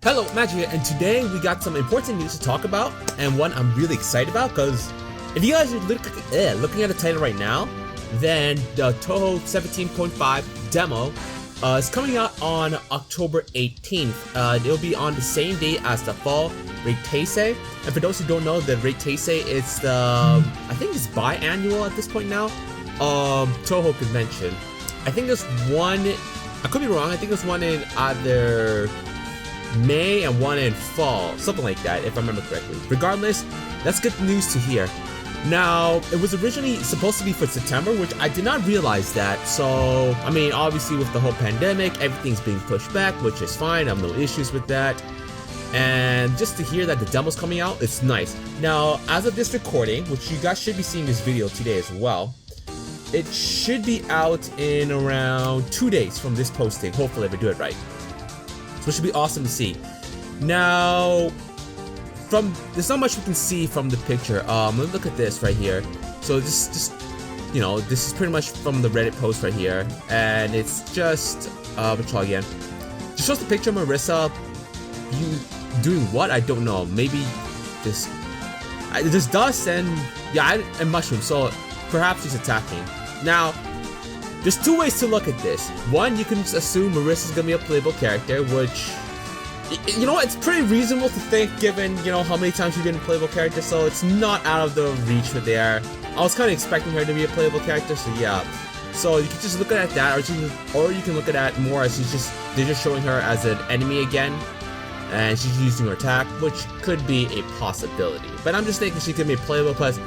Hello, Magi here, and today we got some important news to talk about, and one I'm really excited about, because if you guys are looking at the title right now, then the Touhou 17.5 demo is coming out on October 18th. It'll be on the same day as the fall Rate Taisei, and for those who don't know, the Rate Taisei is the, I think it's biannual at this point now, Touhou convention. I think there's one, I could be wrong, I think there's one in either May and one in fall, something like that, if I remember correctly. Regardless, that's good news to hear. Now, it was originally supposed to be for September, which I did not realize that. So, I mean, obviously with the whole pandemic, everything's being pushed back, which is fine. I have no issues with that. And just to hear that the demo's coming out, it's nice. Now, as of this recording, which you guys should be seeing this video today as well, it should be out in around 2 days from this posting, hopefully if I do it right. So it should be awesome to see. Now, there's not much we can see from the picture. Let's look at this right here. So this is pretty much from the Reddit post right here, and it's just what's it called again? Just shows the picture of Marissa. You doing what? I don't know. Maybe there's dust and and mushrooms. So perhaps she's attacking. Now, there's two ways to look at this. One, you can just assume Marissa's gonna be a playable character, which, you know what, it's pretty reasonable to think given, you know, how many times she's been a playable character, so it's not out of the reach for there. I was kind of expecting her to be a playable character, so yeah. So you can just look at that, or you can look at that more as they're just showing her as an enemy again, and she's using her attack, which could be a possibility. But I'm just thinking she could be playable because,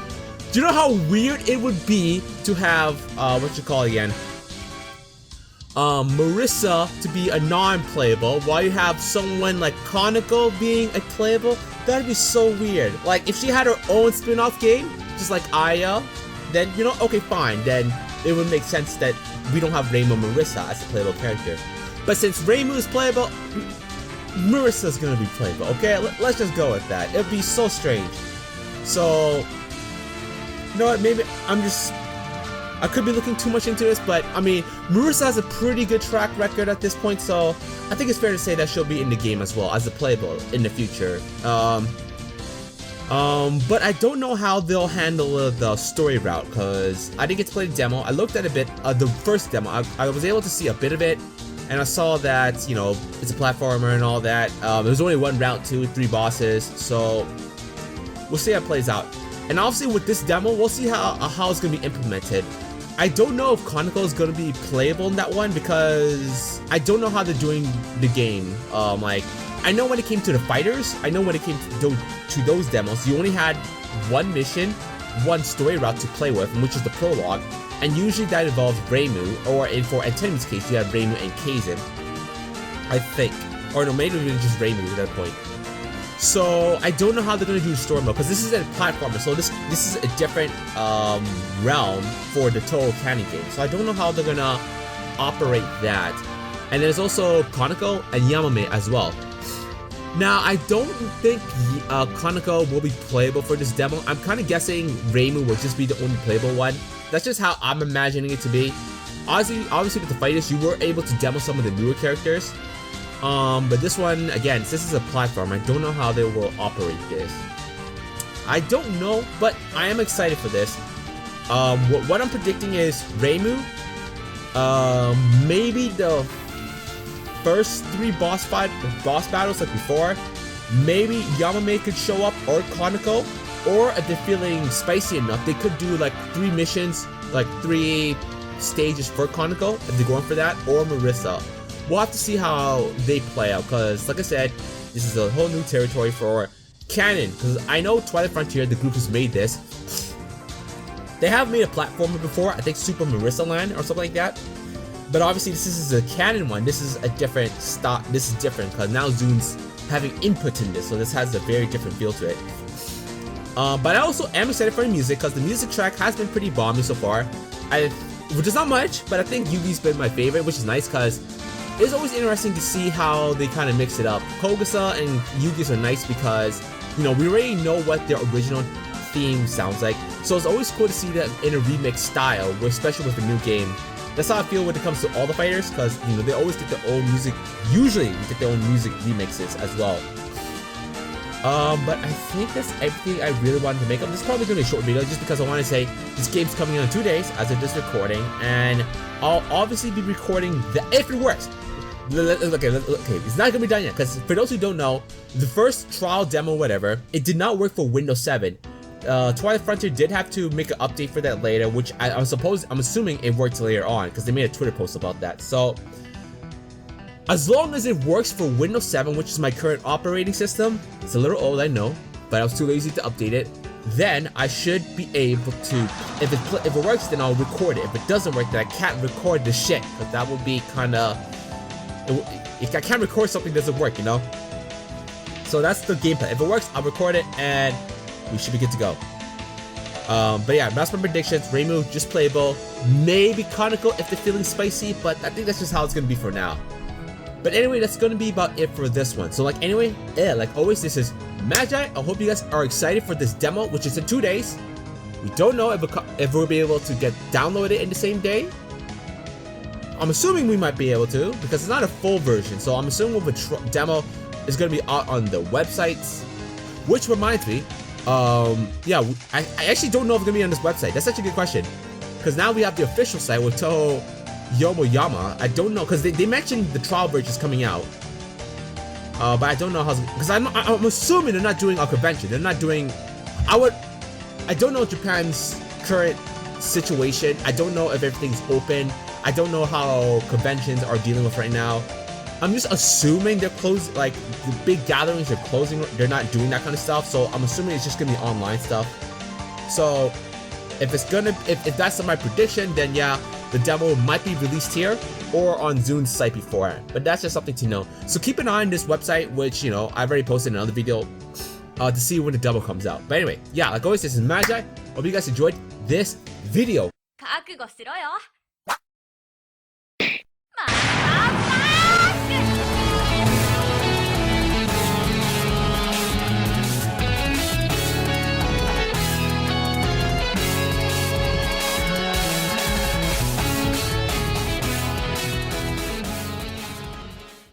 do you know how weird it would be to have, Marissa to be a non-playable while you have someone like Kaneko being a playable? That'd be so weird. Like, if she had her own spin-off game, just like Aya, then, you know, okay, fine. Then it would make sense that we don't have Reimu Marissa as a playable character. But since Reimu is playable, Marissa's gonna be playable, okay? Let's just go with that. It'd be so strange. So, you know what, maybe I could be looking too much into this, but I mean, Marissa has a pretty good track record at this point, so I think it's fair to say that she'll be in the game as well as a playable in the future. But I don't know how they'll handle the story route, because I didn't get to play the demo. I looked at a bit of the first demo. I was able to see a bit of it, and I saw that, you know, it's a platformer and all that. There's only one route to 3 bosses, so we'll see how it plays out. And obviously with this demo, we'll see how it's going to be implemented. I don't know if Kaneko is going to be playable in that one, because I don't know how they're doing the game. Like, I know when it came to the fighters, I know when it came to those demos, you only had one mission, one story route to play with, which is the prologue. And usually that involves Reimu, or for Antoni's case, you have Reimu and Kazin, I think. Or no, maybe even just Reimu at that point. So I don't know how they're gonna do the story mode, because this is a platformer, so this is a different realm for the Touhou canon game. So I don't know how they're gonna operate that. And there's also Kaneko and Yamame as well. Now, I don't think Kaneko will be playable for this demo. I'm kind of guessing Reimu will just be the only playable one. That's just how I'm imagining it to be. Obviously with the fighters, you were able to demo some of the newer characters. But this one, again, since this is a platform, I don't know how they will operate this. I don't know, but I am excited for this. What I'm predicting is Reimu, maybe the first 3 boss battles like before, maybe Yamame could show up, or Kaneko, or if they're feeling spicy enough, they could do like 3 missions, like 3 stages for Kaneko, if they're going for that, or Marissa. We'll have to see how they play out, because, like I said, this is a whole new territory for canon. Because I know Twilight Frontier, the group who's made this, they have made a platformer before, I think Super Marissa Land or something like that. But obviously, this is a canon one. This is a different style. This is different, because now Zoon's having input in this, so this has a very different feel to it. But I also am excited for the music, because the music track has been pretty bomby so far. Which is not much, but I think Yugi's been my favorite, which is nice, because it's always interesting to see how they kind of mix it up. Kogusa and Yugi's are nice because, you know, we already know what their original theme sounds like. So it's always cool to see that in a remix style, especially with the new game. That's how I feel when it comes to all the fighters, because you know they always get their own music. Usually, get their own music remixes as well. But I think that's everything I really wanted to make up. This is probably gonna be a short video, just because I want to say this game's coming out in 2 days as of this recording, and I'll obviously be recording if it works. Okay, it's not gonna be done yet, because for those who don't know, the first trial demo, whatever, it did not work for Windows 7. Twilight Frontier did have to make an update for that later, which I'm assuming it worked later on, because they made a Twitter post about that. So, as long as it works for Windows 7, which is my current operating system, it's a little old, I know, but I was too lazy to update it, then I should be able to, if it works, then I'll record it. If it doesn't work, then I can't record the shit, because that would be kinda, if I can't record something that doesn't work, you know? So that's the game plan. If it works, I'll record it, and we should be good to go. But yeah, that's my predictions. Reimu, just playable. Maybe Conical if they're feeling spicy, but I think that's just how it's gonna be for now. But anyway, that's gonna be about it for this one. So like anyway, like always, this is Magi. I hope you guys are excited for this demo, which is in 2 days. We don't know if we'll be able to get downloaded in the same day. I'm assuming we might be able to, because it's not a full version. So I'm assuming with a demo is gonna be out on the websites. Which reminds me, yeah, I actually don't know if it's gonna be on this website. That's such a good question, because now we have the official site with Touhou Yomoyama. I don't know, because they mentioned the trial version is coming out, but I don't know how, because I'm assuming they're not doing a convention. They're not doing, I don't know Japan's current situation. I don't know if everything's open. I don't know how conventions are dealing with right now. I'm just assuming they're closed, like the big gatherings are closing. They're not doing that kind of stuff. So I'm assuming it's just gonna be online stuff. So if that's my prediction, then yeah, the demo might be released here or on Zune's site before. But that's just something to know. So keep an eye on this website, which, you know, I've already posted another video to see when the demo comes out. But anyway, yeah, like always, this is Magi. Hope you guys enjoyed this video.